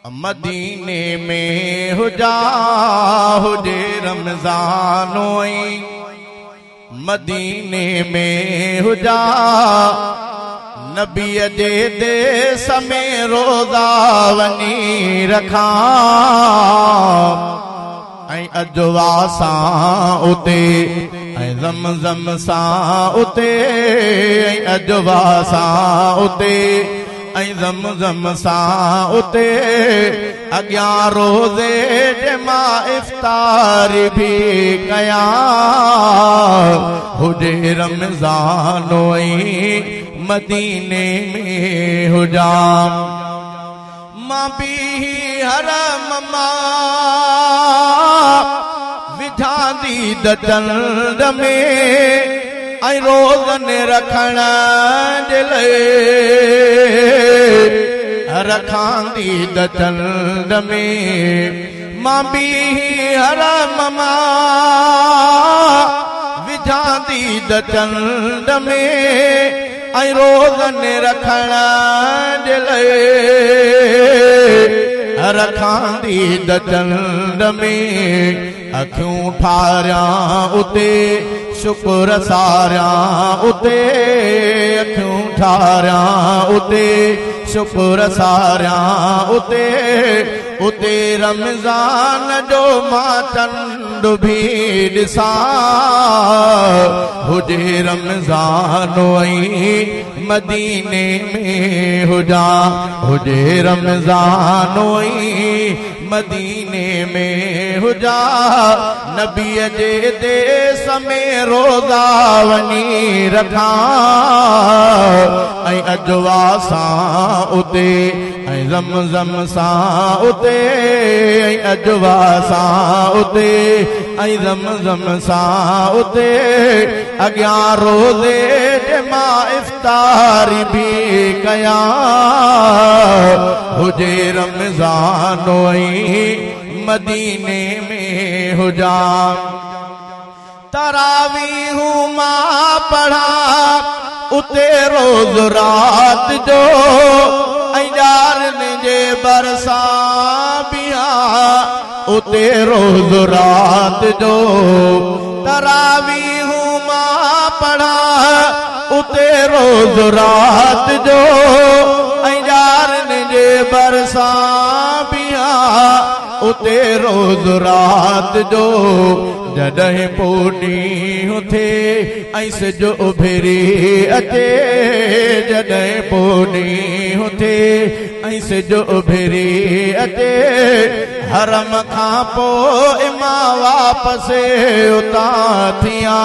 मदीने में हुजा हुजे रमजानोई, मदीने में हुजा नबी जे देस में रोज़ा वनी रखा ऐं अजवा सां उते ऐं ज़मज़म सां उते ऐं अजवा सां उते ऐं ज़मज़म सां उते अॻियां रोज़े जे मां इफ़्तार भी कयां हुजे रमज़ानोई मदीने में हुजा मां भी हरम मां विझां दीद चंड में ऐं रोज़न रखण जे लाइ रखां दीद चंड में मां भी हरम मां विझां दीद चंड में ऐं रोज़न रखण जे लाइ रखां दीद चंड में अखियूं ठारियां उते शुक्र सारियां उते अखियूं ठारियां उते शुक्र सारियां उते उते रमज़ान जो मां चंड भी ॾिसां हुजे रमज़ानोई मदीने में हुजा हुजे रमज़ानोई मदीने में हुजा नबी जे देस में रोज़ा वनी रखा ऐं अजवा सां उते ऐं ज़मज़म सां उते ऐं अजवा सां उते ऐं ज़मज़म सां उते अॻियां रोज़े जे मां इफ़्तार भी कयां हुजे रमज़ानोई मदीने में हुजा तरावीहूं मां पढ़ा उते रोज़ रात जो ऐं ॼारनि जे बरसां बिहा उते रोज़ रात जो तरावीहूं मां पढ़ा उते रोज़ रात जो ऐं ॼारनि जे बरसां बिहा उते रोज़ रात जो जॾहिं पोइ थे ऐं सिजु उभिरी अचे जॾहिं पोइ थे ऐं सिजु उभिरी अचे हरम खां पोइ मां वापसि उतां थियां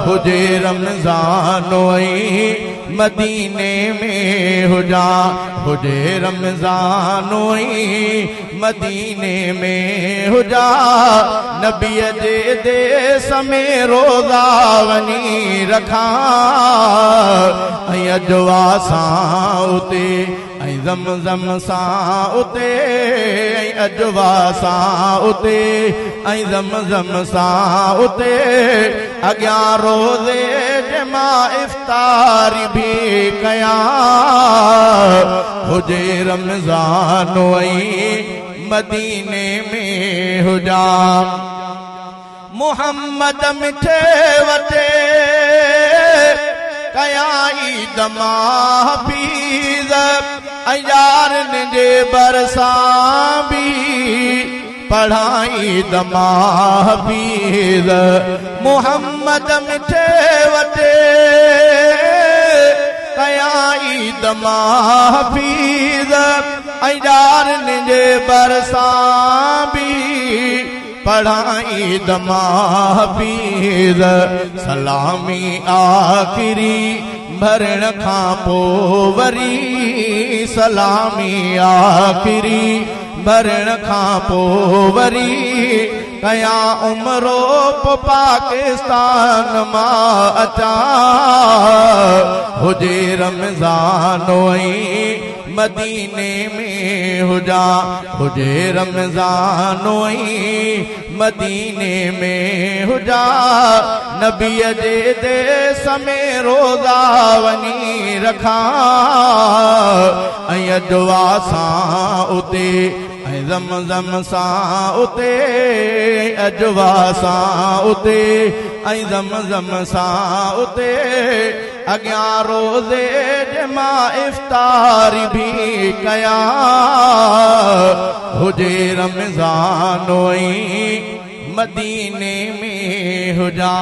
हुजे रमज़ानोई मदीने में हुजा हुजे रमज़ानोई मदीने में हुजा नबी जे देस में रोज़ा वनी रखा ऐं अजवा सां उते ऐं ज़मज़म सां उते ऐं अजवा सां उते ऐं ज़मज़म सां उते अॻियां रोज़े जे मां इफ़्तार भी कयां हुजे रमज़ानोई मदीने में हुजा मुहम्मद मिठे वटे कयां ईद महफ़ीज़ ऐं यारनि जे बरसां भी पढ़ां ईद महफ़ीज़ मुहम्मद मिठे वटे कयां ईद महफ़ीज़ ऐं यारनि जे बरसां भी पढ़ां ईद महफ़ीज़ सलामी आख़िरी भरण खां पोइ वरी सलामी आख़िरी भरण खां पोइ वरी कयां उमरो पाकिस्तान मां अचां हुजे रमज़ानोई मदीने में हुजा हुजे रमज़ानोई मदीने में हुजा नबी जे देस में रोज़ा वनी रखा ऐं अजवा सां उते ऐं ज़मज़म सां उते अजवा सां उते ऐं ज़मज़म सां उते अॻियां रोज़े जे मां इफ़्तारी भी कया हुजे रमज़ानोई मदीने में हुजा।